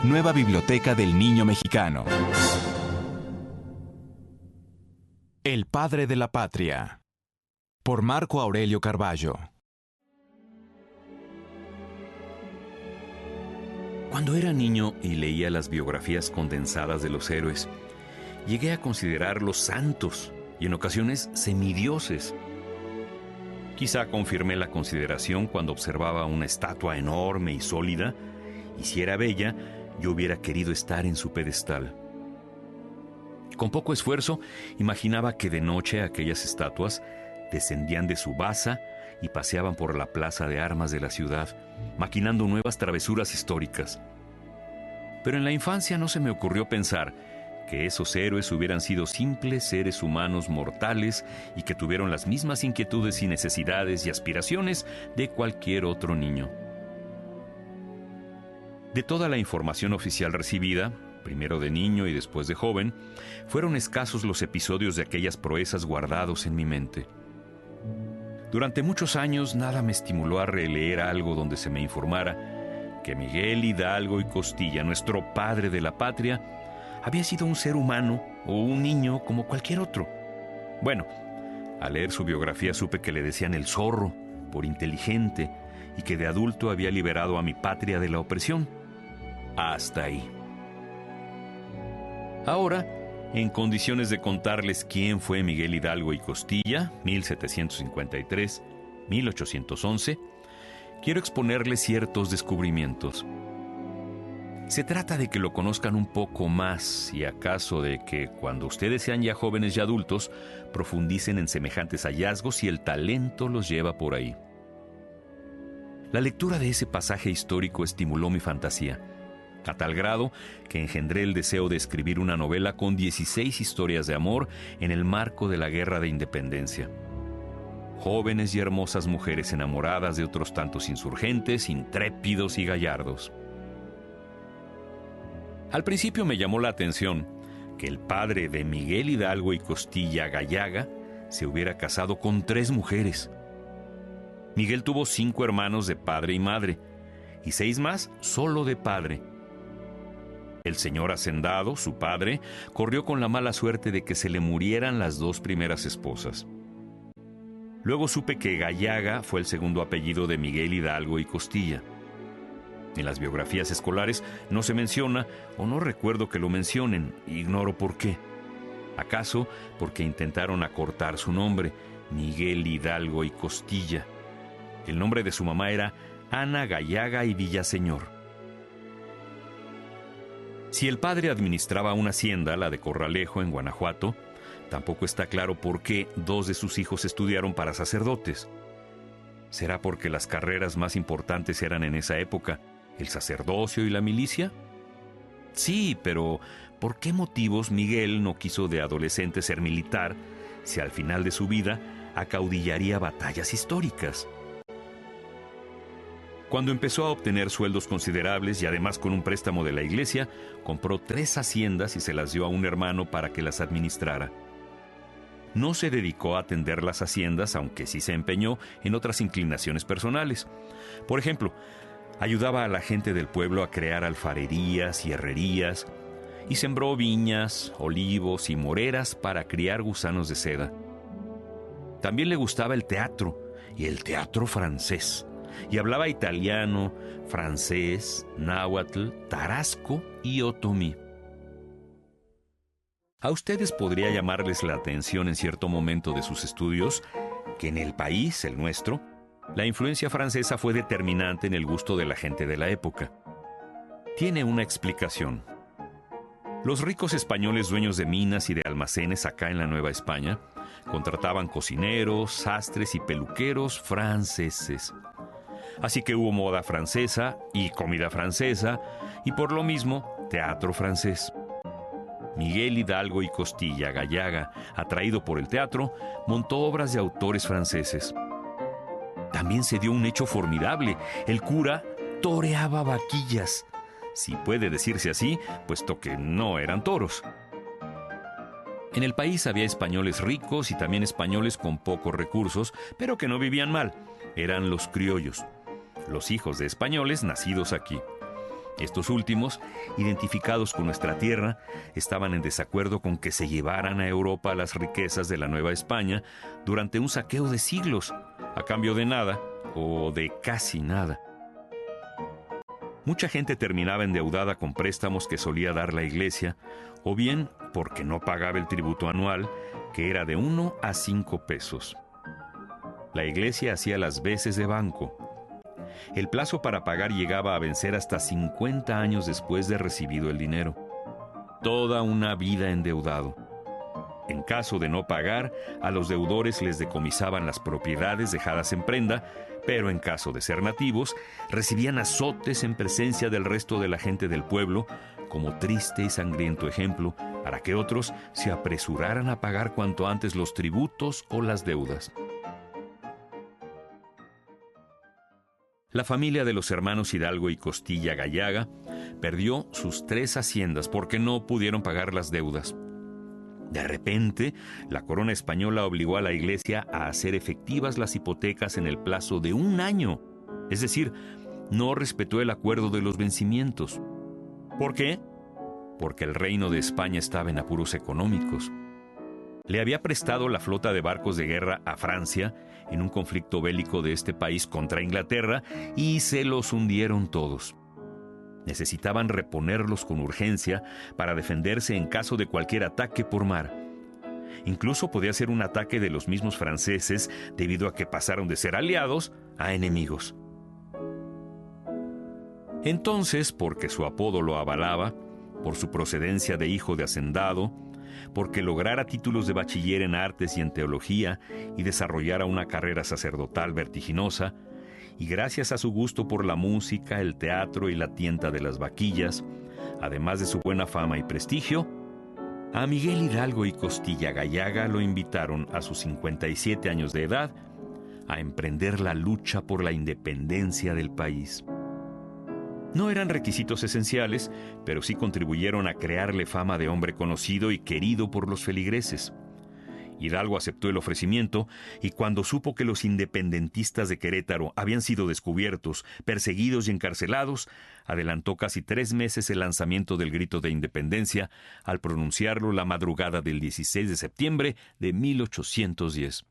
Nueva Biblioteca del Niño Mexicano. El padre de la patria. Por Marco Aurelio Carballo. Cuando era niño y leía las biografías condensadas de los héroes, llegué a considerarlos santos y en ocasiones semidioses. Quizá confirmé la consideración cuando observaba una estatua enorme y sólida, y si era bella, yo hubiera querido estar en su pedestal. Con poco esfuerzo, imaginaba que de noche aquellas estatuas descendían de su basa y paseaban por la plaza de armas de la ciudad, maquinando nuevas travesuras históricas. Pero en la infancia no se me ocurrió pensar que esos héroes hubieran sido simples seres humanos mortales y que tuvieron las mismas inquietudes y necesidades y aspiraciones de cualquier otro niño. De toda la información oficial recibida, primero de niño y después de joven, fueron escasos los episodios de aquellas proezas guardados en mi mente. Durante muchos años nada me estimuló a releer algo donde se me informara que Miguel Hidalgo y Costilla, nuestro padre de la patria, había sido un ser humano o un niño como cualquier otro. Bueno, al leer su biografía supe que le decían el zorro por inteligente y que de adulto había liberado a mi patria de la opresión. Hasta ahí. Ahora, en condiciones de contarles quién fue Miguel Hidalgo y Costilla, 1753-1811, quiero exponerles ciertos descubrimientos. Se trata de que lo conozcan un poco más y acaso de que, cuando ustedes sean ya jóvenes y adultos, profundicen en semejantes hallazgos y el talento los lleva por ahí. La lectura de ese pasaje histórico estimuló mi fantasía, a tal grado que engendré el deseo de escribir una novela con 16 historias de amor en el marco de la Guerra de Independencia. Jóvenes y hermosas mujeres enamoradas de otros tantos insurgentes, intrépidos y gallardos. Al principio me llamó la atención que el padre de Miguel Hidalgo y Costilla Gallaga se hubiera casado con 3 mujeres. Miguel tuvo 5 hermanos de padre y madre, y 6 más solo de padre. El señor hacendado, su padre, corrió con la mala suerte de que se le murieran las 2 primeras esposas. Luego supe que Gallaga fue el segundo apellido de Miguel Hidalgo y Costilla. En las biografías escolares no se menciona, o no recuerdo que lo mencionen, ignoro por qué. ¿Acaso porque intentaron acortar su nombre, Miguel Hidalgo y Costilla? El nombre de su mamá era Ana Gallaga y Villaseñor. Si el padre administraba una hacienda, la de Corralejo, en Guanajuato, tampoco está claro por qué 2 de sus hijos estudiaron para sacerdotes. ¿Será porque las carreras más importantes eran en esa época el sacerdocio y la milicia? Sí, pero ¿por qué motivos Miguel no quiso de adolescente ser militar si al final de su vida acaudillaría batallas históricas? Cuando empezó a obtener sueldos considerables y además con un préstamo de la iglesia, compró 3 haciendas y se las dio a un hermano para que las administrara. No se dedicó a atender las haciendas, aunque sí se empeñó en otras inclinaciones personales. Por ejemplo, ayudaba a la gente del pueblo a crear alfarerías y herrerías, y sembró viñas, olivos y moreras para criar gusanos de seda. También le gustaba el teatro, y el teatro francés, y hablaba italiano, francés, náhuatl, tarasco y otomí. A ustedes podría llamarles la atención en cierto momento de sus estudios que en el país, el nuestro, la influencia francesa fue determinante en el gusto de la gente de la época. Tiene una explicación. Los ricos españoles dueños de minas y de almacenes acá en la Nueva España contrataban cocineros, sastres y peluqueros franceses. Así que hubo moda francesa y comida francesa y por lo mismo teatro francés. Miguel Hidalgo y Costilla Gallaga, atraído por el teatro, montó obras de autores franceses. También se dio un hecho formidable. El cura toreaba vaquillas, si puede decirse así, puesto que no eran toros. En el país había españoles ricos y también españoles con pocos recursos, pero que no vivían mal. Eran los criollos, los hijos de españoles nacidos aquí. Estos últimos, identificados con nuestra tierra, estaban en desacuerdo con que se llevaran a Europa las riquezas de la Nueva España durante un saqueo de siglos, a cambio de nada o de casi nada. Mucha gente terminaba endeudada con préstamos que solía dar la Iglesia, o bien porque no pagaba el tributo anual, que era de 1 a 5 pesos. La Iglesia hacía las veces de banco. El plazo para pagar llegaba a vencer hasta 50 años después de recibido el dinero. Toda una vida endeudado. En caso de no pagar, a los deudores les decomisaban las propiedades dejadas en prenda, pero en caso de ser nativos, recibían azotes en presencia del resto de la gente del pueblo, como triste y sangriento ejemplo, para que otros se apresuraran a pagar cuanto antes los tributos o las deudas. La familia de los hermanos Hidalgo y Costilla Gallaga perdió sus 3 haciendas porque no pudieron pagar las deudas. De repente, la corona española obligó a la Iglesia a hacer efectivas las hipotecas en el plazo de 1 año. Es decir, no respetó el acuerdo de los vencimientos. ¿Por qué? Porque el reino de España estaba en apuros económicos. Le había prestado la flota de barcos de guerra a Francia en un conflicto bélico de este país contra Inglaterra y se los hundieron todos. Necesitaban reponerlos con urgencia para defenderse en caso de cualquier ataque por mar. Incluso podía ser un ataque de los mismos franceses debido a que pasaron de ser aliados a enemigos. Entonces, porque su apodo lo avalaba, por su procedencia de hijo de hacendado, porque lograra títulos de bachiller en artes y en teología y desarrollara una carrera sacerdotal vertiginosa, y gracias a su gusto por la música, el teatro y la tienta de las vaquillas, además de su buena fama y prestigio, a Miguel Hidalgo y Costilla Gallaga lo invitaron a sus 57 años de edad a emprender la lucha por la independencia del país. No eran requisitos esenciales, pero sí contribuyeron a crearle fama de hombre conocido y querido por los feligreses. Hidalgo aceptó el ofrecimiento y cuando supo que los independentistas de Querétaro habían sido descubiertos, perseguidos y encarcelados, adelantó casi 3 meses el lanzamiento del grito de independencia al pronunciarlo la madrugada del 16 de septiembre de 1810.